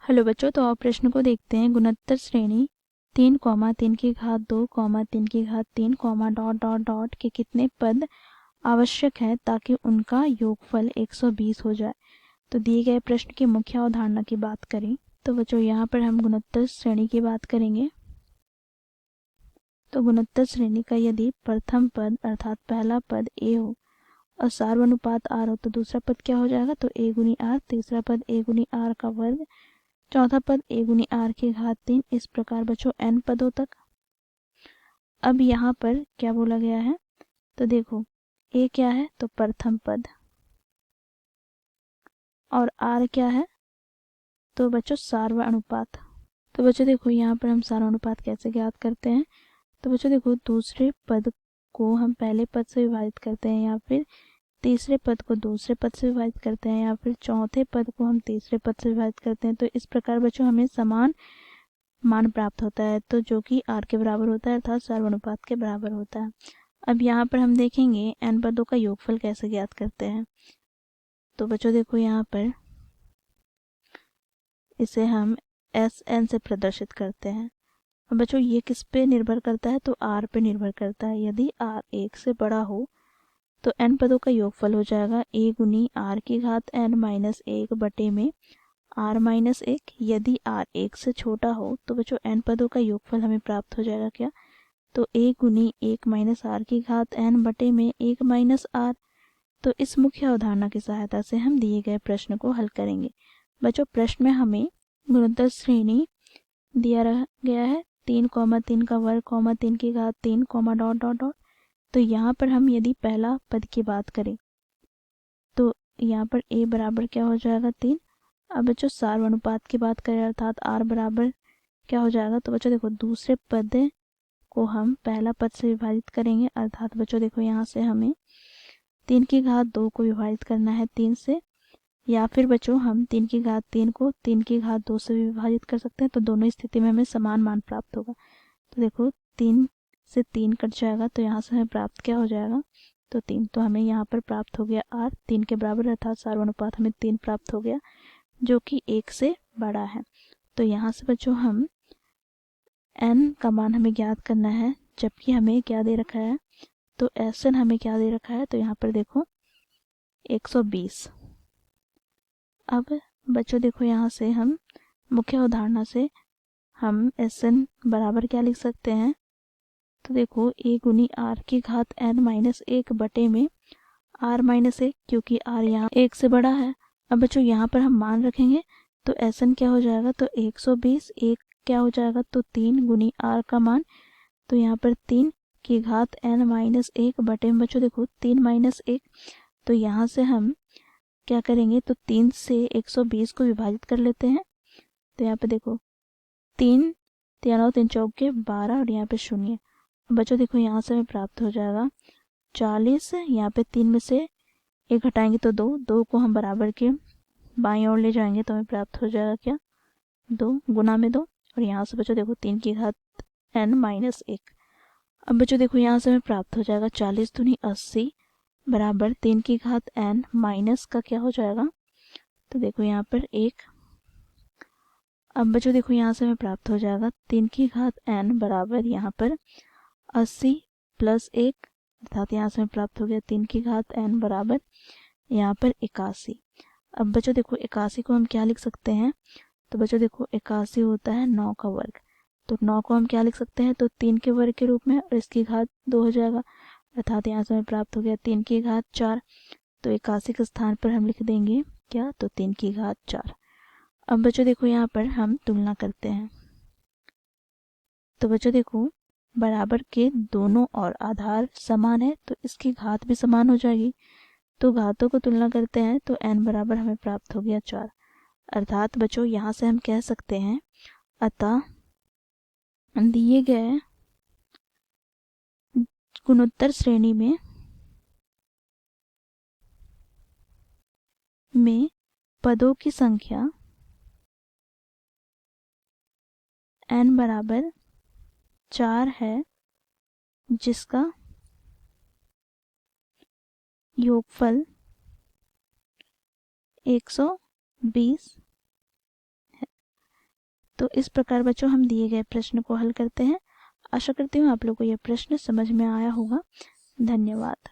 Hello बच्चों, तो आप प्रश्न को देखते हैं। गुणोत्तर श्रेणी 3, 3 की घात 2, 3 की घात 3, डॉट डॉट डॉट के कितने पद आवश्यक है ताकि उनका योगफल 120 हो जाए। तो दिए गए प्रश्न की मुख्य अवधारणा की बात करें तो बच्चों यहाँ पर हम गुणोत्तर श्रेणी की बात करेंगे। तो गुणोत्तर श्रेणी का यदि प्रथम पद अर्थात पहला पद ए हो और सार्वनुपात आर हो तो दूसरा पद क्या हो जाएगा, तो ए गुनी आर, तीसरा पद ए गुनी आर का वर्ग, चौथा पद ए गुनी आर की घात 3, इस प्रकार बच्चों n पदों तक। अब यहाँ पर क्या बोला गया है, तो देखो ए क्या है, तो प्रथम पद, और आर क्या है, तो बच्चों सार्वनुपात। तो बच्चों देखो यहाँ पर हम सार्वनुपात कैसे ज्ञात करते हैं, तो बच्चों देखो दूसरे पद को हम पहले पद से विभाजित करते हैं, या फिर तीसरे पद को दूसरे पद से विभाजित करते हैं, या फिर चौथे पद को हम तीसरे पद से विभाजित करते हैं। तो इस प्रकार बच्चों हमें समान मान प्राप्त होता है, तो जो कि आर के बराबर होता है अर्थात सार्वनुपात के बराबर होता है। अब यहाँ पर हम देखेंगे n पदों का योगफल कैसे ज्ञात करते हैं। तो बच्चों देखो यहाँ पर इसे हम Sn से प्रदर्शित करते हैं। अब बच्चों ये किस पे निर्भर करता है, तो r पे निर्भर करता है। यदि r 1 से बड़ा हो तो n पदों का योगफल हो जाएगा a गुनी r की घात n माइनस 1 बटे में r माइनस 1। यदि r 1 से छोटा हो तो बच्चों n पदों का योगफल हमें प्राप्त हो जाएगा क्या, तो a गुनी 1 माइनस r की घात n बटे में 1 माइनस r। तो इस मुख्य अवधारणा की सहायता से हम दिए गए प्रश्न को हल करेंगे। बच्चों प्रश्न में हमें गुणोत्तर श्रेणी दिया गया है 3, 3 का वर्ग, 3 की घात 3, डॉट डॉट डॉट। तो यहाँ पर हम यदि पहला पद की बात करें तो यहाँ पर a बराबर क्या हो जाएगा 3। अब बच्चों सार्वनुपात की बात करें अर्थात r बराबर क्या हो जाएगा, तो बच्चों देखो दूसरे पद को हम पहला पद से विभाजित करेंगे अर्थात बच्चों देखो यहाँ से हमें 3 की घात 2 को विभाजित करना है 3 से, या फिर बच्चों हम 3 की घात 3 को 3 की घात 2 से विभाजित कर सकते हैं। तो दोनों स्थिति में हमें समान मान प्राप्त होगा। तो देखो 3 से 3 कट जाएगा तो यहाँ से हमें प्राप्त क्या हो जाएगा, तो 3। तो हमें यहाँ पर प्राप्त हो गया r 3 के बराबर अर्थात सार्वनुपात हमें 3 प्राप्त हो गया जो कि 1 से बड़ा है। तो यहाँ से बच्चों हम n का मान हमें ज्ञात करना है, जबकि हमें क्या दे रखा है, तो Sn हमें क्या दे रखा है, तो यहाँ पर देखो 120। अब बच्चों देखो यहाँ से हम मुख्य अवधारणा से हम Sn बराबर क्या लिख सकते हैं, तो देखो a गुनी r की घात n माइनस 1 बटे में r माइनस 1, क्योंकि r यहाँ 1 से बड़ा है। अब बच्चों यहाँ पर हम मान रखेंगे तो Sn क्या हो जाएगा, तो 120, 1 क्या हो जाएगा, तो 3 गुनी r का मान, तो यहाँ पर 3 की घात n माइनस 1 बटे में बच्चों देखो 3 माइनस 1। तो यहाँ से हम क्या करेंगे, तो 3 से 120 को विभाजित कर लेते हैं। तो यहाँ पे देखो 3 3 3 चौके 12 और यहाँ पे 0। बच्चों देखो यहाँ से हमें प्राप्त हो जाएगा 40। यहाँ पे 3 में से 1 घटाएंगे तो 2, 2 को हम बराबर के बाईं ओर ले जाएंगे तो हमें प्राप्त हो जाएगा क्या, 2 गुना में 2, और यहाँ से बच्चों देखो 3 की घात n माइनस 1। अब बच्चों देखो यहाँ से हमें प्राप्त हो जाएगा 40 दूनी 80 बराबर 3 की घात n माइनस का क्या हो जाएगा, तो देखो यहाँ पर 1। अब बच्चों देखो यहाँ से हमें प्राप्त हो जाएगा 3 की घात n बराबर यहाँ पर 80 प्लस 1 अर्थात यहाँ से हमें प्राप्त हो गया 3 की घात n बराबर यहाँ पर 81। अब बच्चों देखो 81 को हम क्या लिख सकते हैं, तो बच्चों देखो 81 होता है 9 का वर्ग। तो 9 को हम क्या लिख सकते हैं, तो 3 के वर्ग के रूप में, और इसकी घात 2 हो जाएगा अर्थात यहाँ से हमें प्राप्त हो गया 3 की घात 4। तो 81 के स्थान पर हम लिख देंगे क्या, तो 3 की घात 4। अब बच्चों देखो यहाँ पर हम तुलना करते हैं। तो बच्चों देखो बराबर के दोनों और आधार समान है तो इसकी घात भी समान हो जाएगी। तो घातों को तुलना करते हैं तो n बराबर हमें प्राप्त हो गया 4। अर्थात बच्चों यहाँ से हम कह सकते हैं अतः दिए गए गुणोत्तर श्रेणी में पदों की संख्या n बराबर 4 है, जिसका योगफल 120 है। तो इस प्रकार बच्चों हम दिए गए प्रश्न को हल करते हैं। आशा करती हूँ आप लोगों को यह प्रश्न समझ में आया होगा। धन्यवाद।